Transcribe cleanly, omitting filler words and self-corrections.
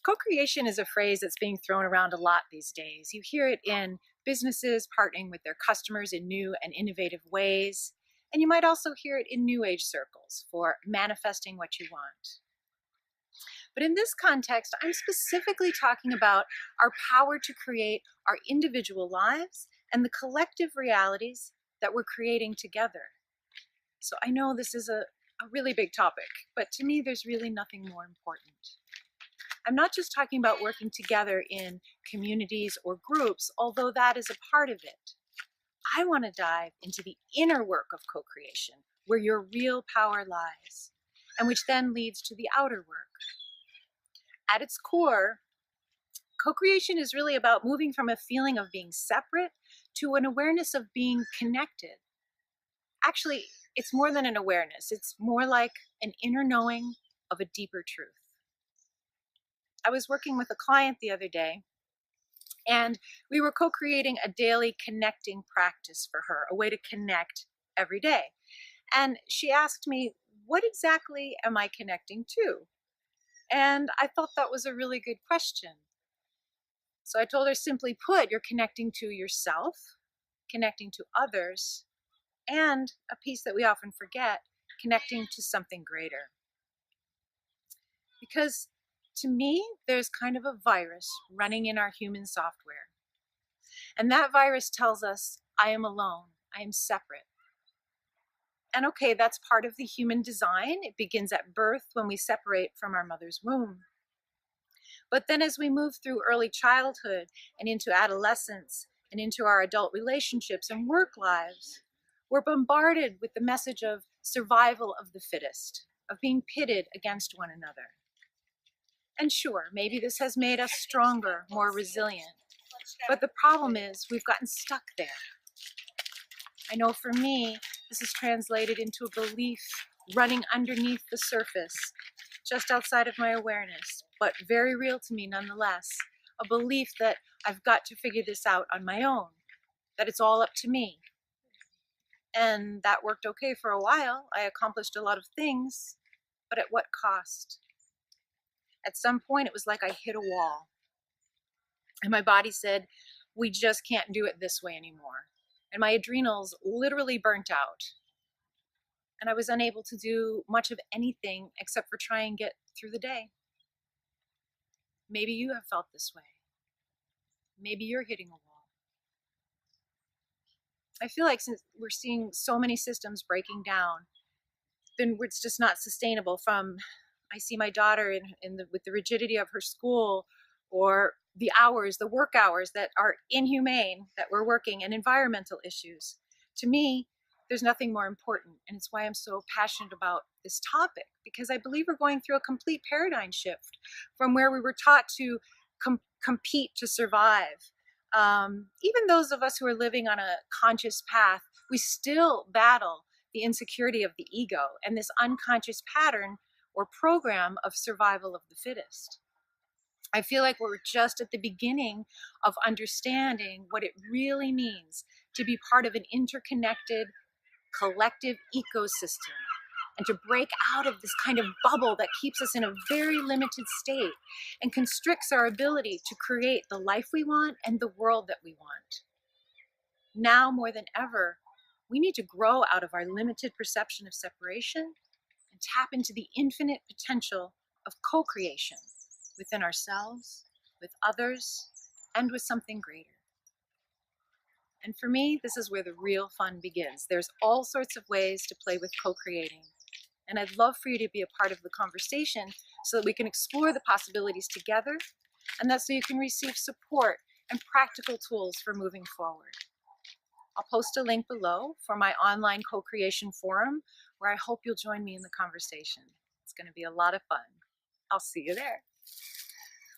Co-creation is a phrase that's being thrown around a lot these days. You hear it in businesses partnering with their customers in new and innovative ways. And you might also hear it in New Age circles for manifesting what you want. But in this context, I'm specifically talking about our power to create our individual lives and the collective realities that we're creating together. So I know this is a really big topic, but to me, there's really nothing more important. I'm not just talking about working together in communities or groups, although that is a part of it. I want to dive into the inner work of co-creation, where your real power lies, and which then leads to the outer work. At its core, co-creation is really about moving from a feeling of being separate to an awareness of being connected. Actually, it's more than an awareness. It's more like an inner knowing of a deeper truth. I was working with a client the other day, and we were co-creating a daily connecting practice for her, a way to connect every day. And she asked me, what exactly am I connecting to? And I thought that was a really good question. So I told her, simply put, you're connecting to yourself, connecting to others, and a piece that we often forget, connecting to something greater. Because to me, there's kind of a virus running in our human software. And that virus tells us, I am alone, I am separate. And okay, that's part of the human design. It begins at birth when we separate from our mother's womb. But then as we move through early childhood and into adolescence and into our adult relationships and work lives, we're bombarded with the message of survival of the fittest, of being pitted against one another. And sure, maybe this has made us stronger, more resilient. But the problem is we've gotten stuck there. I know for me, this is translated into a belief running underneath the surface, just outside of my awareness, but very real to me nonetheless. A belief that I've got to figure this out on my own, that it's all up to me. And that worked okay for a while. I accomplished a lot of things, but at what cost? At some point, it was like I hit a wall. And my body said, we just can't do it this way anymore. And my adrenals literally burnt out. And I was unable to do much of anything except for try and get through the day. Maybe you have felt this way. Maybe you're hitting a wall. I feel like since we're seeing so many systems breaking down, then it's just not sustainable. I see my daughter with the rigidity of her school, or the hours, the work hours that are inhumane that we're working, and environmental issues. To me, there's nothing more important. And it's why I'm so passionate about this topic, because I believe we're going through a complete paradigm shift from where we were taught to compete to survive. Even those of us who are living on a conscious path, we still battle the insecurity of the ego and this unconscious pattern or program of survival of the fittest. I feel like we're just at the beginning of understanding what it really means to be part of an interconnected, collective ecosystem, and to break out of this kind of bubble that keeps us in a very limited state and constricts our ability to create the life we want and the world that we want. Now more than ever, we need to grow out of our limited perception of separation and tap into the infinite potential of co-creation within ourselves, with others, and with something greater. And for me, this is where the real fun begins. There's all sorts of ways to play with co-creating. And I'd love for you to be a part of the conversation so that we can explore the possibilities together, and that's so you can receive support and practical tools for moving forward. I'll post a link below for my online co-creation forum, where I hope you'll join me in the conversation. It's going to be a lot of fun. I'll see you there.